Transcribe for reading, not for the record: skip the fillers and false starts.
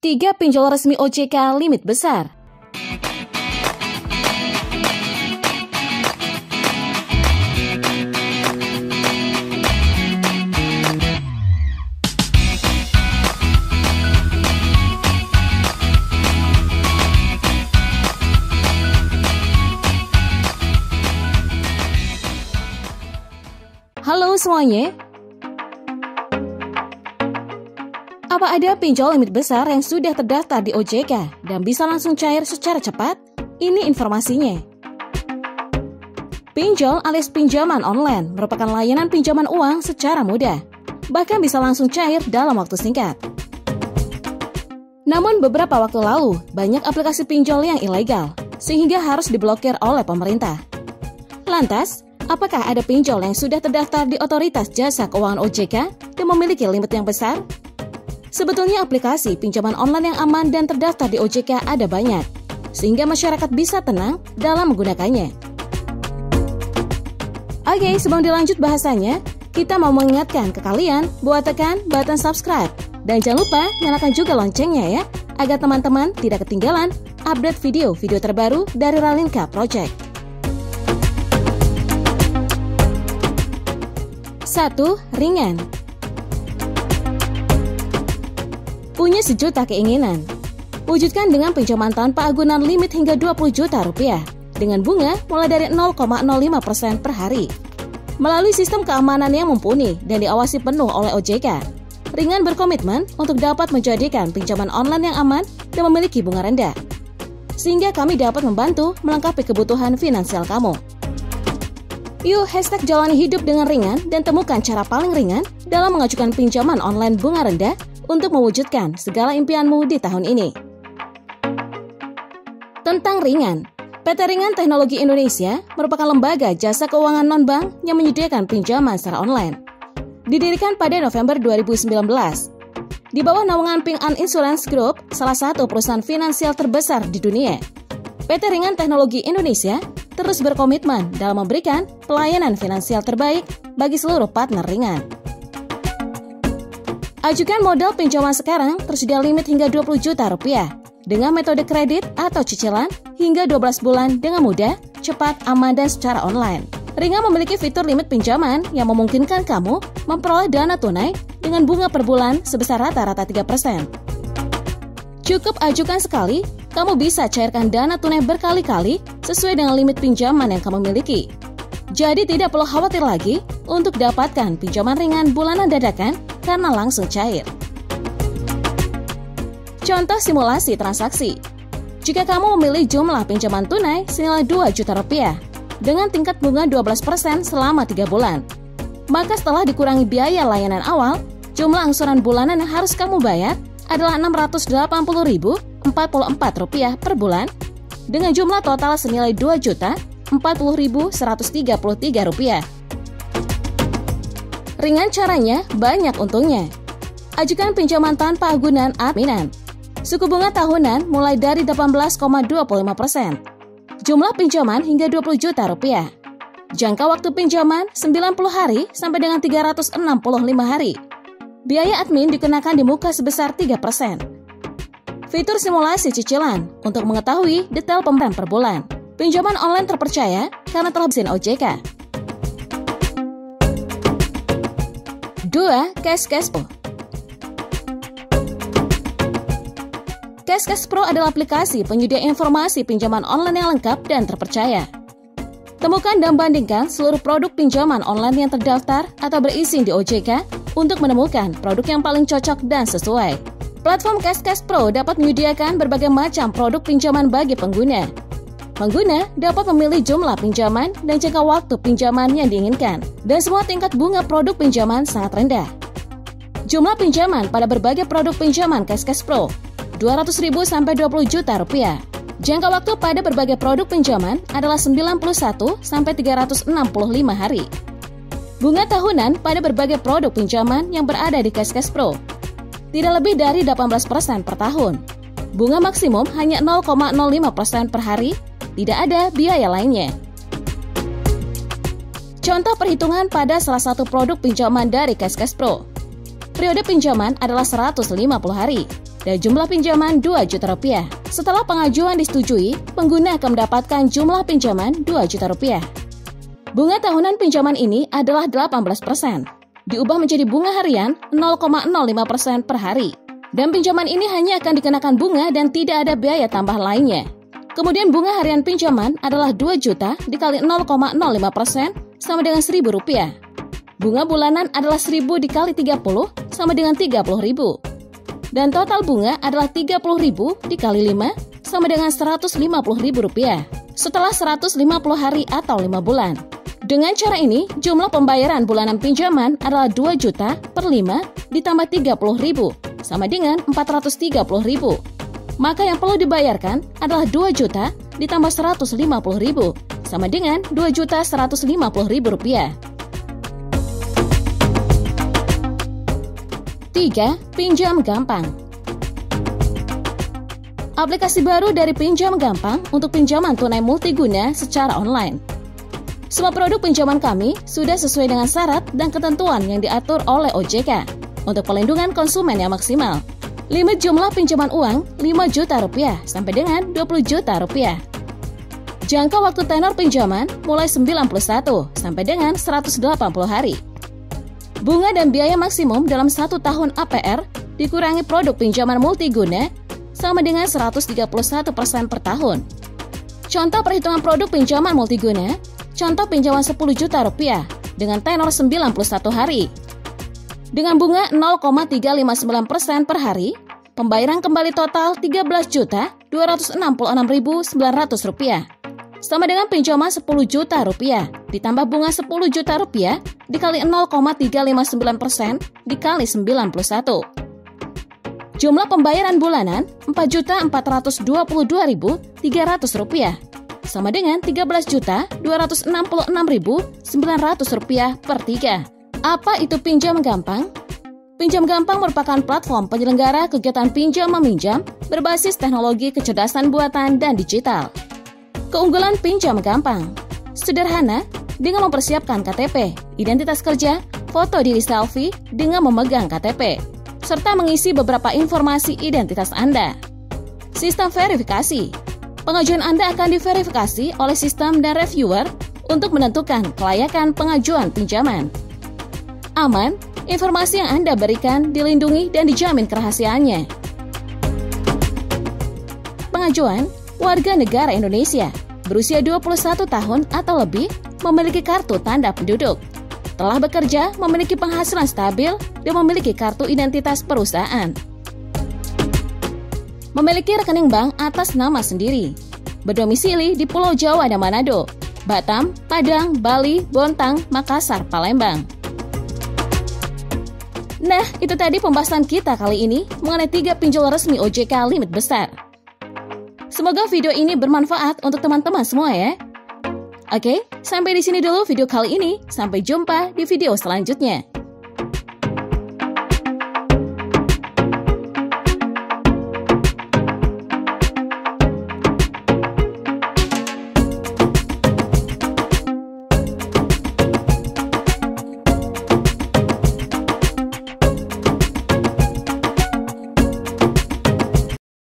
3 pinjol resmi OJK limit besar. Halo semuanya. Apa ada pinjol limit besar yang sudah terdaftar di OJK dan bisa langsung cair secara cepat? Ini informasinya. Pinjol alias pinjaman online merupakan layanan pinjaman uang secara mudah, bahkan bisa langsung cair dalam waktu singkat. Namun beberapa waktu lalu, banyak aplikasi pinjol yang ilegal, sehingga harus diblokir oleh pemerintah. Lantas, apakah ada pinjol yang sudah terdaftar di Otoritas Jasa Keuangan OJK dan memiliki limit yang besar? Sebetulnya aplikasi pinjaman online yang aman dan terdaftar di OJK ada banyak, sehingga masyarakat bisa tenang dalam menggunakannya. Oke, sebelum dilanjut bahasanya, kita mau mengingatkan ke kalian buat tekan button subscribe. Dan jangan lupa nyalakan juga loncengnya ya, agar teman-teman tidak ketinggalan update video-video terbaru dari Ralinka Project. 1. Ringan. Punya sejuta keinginan. Wujudkan dengan pinjaman tanpa agunan limit hingga 20 juta rupiah dengan bunga mulai dari 0,05% per hari. Melalui sistem keamanan yang mumpuni dan diawasi penuh oleh OJK, Ringan berkomitmen untuk dapat menjadikan pinjaman online yang aman dan memiliki bunga rendah, sehingga kami dapat membantu melengkapi kebutuhan finansial kamu. Yuk #jalani hidup dengan ringan dan temukan cara paling ringan dalam mengajukan pinjaman online bunga rendah untuk mewujudkan segala impianmu di tahun ini. Tentang Ringan, PT Ringan Teknologi Indonesia merupakan lembaga jasa keuangan non-bank yang menyediakan pinjaman secara online. Didirikan pada November 2019. Di bawah naungan Ping An Insurance Group, salah satu perusahaan finansial terbesar di dunia. PT Ringan Teknologi Indonesia terus berkomitmen dalam memberikan pelayanan finansial terbaik bagi seluruh partner Ringan. Ajukan modal pinjaman sekarang tersedia limit hingga 20 juta rupiah dengan metode kredit atau cicilan hingga 12 bulan dengan mudah, cepat, aman, dan secara online. Ringan memiliki fitur limit pinjaman yang memungkinkan kamu memperoleh dana tunai dengan bunga per bulan sebesar rata-rata 3%. Cukup ajukan sekali, kamu bisa cairkan dana tunai berkali-kali sesuai dengan limit pinjaman yang kamu miliki. Jadi tidak perlu khawatir lagi untuk dapatkan pinjaman ringan bulanan dadakan karena langsung cair. Contoh simulasi transaksi. Jika kamu memilih jumlah pinjaman tunai senilai 2 juta rupiah dengan tingkat bunga 12% selama 3 bulan, maka setelah dikurangi biaya layanan awal, jumlah angsuran bulanan yang harus kamu bayar adalah Rp680.044 per bulan dengan jumlah total senilai Rp2.040.133. Ringan caranya, banyak untungnya. Ajukan pinjaman tanpa agunan adminan. Suku bunga tahunan mulai dari 18,25%. Jumlah pinjaman hingga 20 juta rupiah. Jangka waktu pinjaman 90 hari sampai dengan 365 hari. Biaya admin dikenakan di muka sebesar 3%. Fitur simulasi cicilan untuk mengetahui detail pembayaran per bulan. Pinjaman online terpercaya karena telah berizin OJK. 2. Cash Pro. Cash Pro adalah aplikasi penyedia informasi pinjaman online yang lengkap dan terpercaya. Temukan dan bandingkan seluruh produk pinjaman online yang terdaftar atau berizin di OJK untuk menemukan produk yang paling cocok dan sesuai. Platform Cash Pro dapat menyediakan berbagai macam produk pinjaman bagi pengguna. Pengguna dapat memilih jumlah pinjaman dan jangka waktu pinjaman yang diinginkan, dan semua tingkat bunga produk pinjaman sangat rendah. Jumlah pinjaman pada berbagai produk pinjaman Cash Pro, 200.000 sampai 20 juta rupiah. Jangka waktu pada berbagai produk pinjaman adalah 91 sampai 365 hari. Bunga tahunan pada berbagai produk pinjaman yang berada di Cash Pro tidak lebih dari 18% per tahun. Bunga maksimum hanya 0,05% per hari. Tidak ada biaya lainnya. Contoh perhitungan pada salah satu produk pinjaman dari Cash Pro. Periode pinjaman adalah 150 hari. dan jumlah pinjaman 2 juta rupiah. Setelah pengajuan disetujui, pengguna akan mendapatkan jumlah pinjaman 2 juta rupiah. Bunga tahunan pinjaman ini adalah 18%, diubah menjadi bunga harian 0,05% per hari. Dan pinjaman ini hanya akan dikenakan bunga dan tidak ada biaya tambah lainnya. Kemudian bunga harian pinjaman adalah 2 juta dikali 0,05% sama dengan Rp1.000. Bunga bulanan adalah 1.000 dikali 30 sama dengan Rp30.000. Dan total bunga adalah Rp30.000 dikali 5 sama dengan Rp150.000 setelah 150 hari atau 5 bulan. Dengan cara ini, jumlah pembayaran bulanan pinjaman adalah 2 juta per 5 ditambah Rp30.000 sama dengan Rp430.000. Maka yang perlu dibayarkan adalah 2 juta ditambah Rp150.000 sama dengan Rp2.150.000. 3. Pinjam gampang. Aplikasi baru dari Pinjam Gampang untuk pinjaman tunai multiguna secara online. Semua produk pinjaman kami sudah sesuai dengan syarat dan ketentuan yang diatur oleh OJK untuk pelindungan konsumen yang maksimal. Limit jumlah pinjaman uang 5 juta rupiah sampai dengan 20 juta rupiah. Jangka waktu tenor pinjaman mulai 91 sampai dengan 180 hari. Bunga dan biaya maksimum dalam 1 tahun APR dikurangi produk pinjaman multiguna sama dengan 131% per tahun. Contoh perhitungan produk pinjaman multiguna, contoh pinjaman 10 juta rupiah dengan tenor 91 hari. Dengan bunga 0,359% per hari, pembayaran kembali total Rp13.266.900 sama dengan pinjaman 10 juta rupiah ditambah bunga 10 juta rupiah dikali 0,359% dikali 91. Jumlah pembayaran bulanan Rp4.422.300 sama dengan Rp13.266.900 per 3. Apa itu Pinjam Gampang? Pinjam Gampang merupakan platform penyelenggara kegiatan pinjam-meminjam berbasis teknologi kecerdasan buatan dan digital. Keunggulan Pinjam Gampang sederhana dengan mempersiapkan KTP, identitas kerja, foto diri selfie dengan memegang KTP, serta mengisi beberapa informasi identitas Anda. Sistem verifikasi. Pengajuan Anda akan diverifikasi oleh sistem dan reviewer untuk menentukan kelayakan pengajuan pinjaman. Aman, informasi yang Anda berikan dilindungi dan dijamin kerahasiaannya. Pengajuan warga negara Indonesia berusia 21 tahun atau lebih memiliki kartu tanda penduduk, telah bekerja, memiliki penghasilan stabil, dan memiliki kartu identitas perusahaan. Memiliki rekening bank atas nama sendiri, berdomisili di Pulau Jawa dan Manado, Batam, Padang, Bali, Bontang, Makassar, Palembang. Nah, itu tadi pembahasan kita kali ini mengenai 3 pinjol resmi OJK limit besar. Semoga video ini bermanfaat untuk teman-teman semua ya. Oke, sampai di sini dulu video kali ini. Sampai jumpa di video selanjutnya.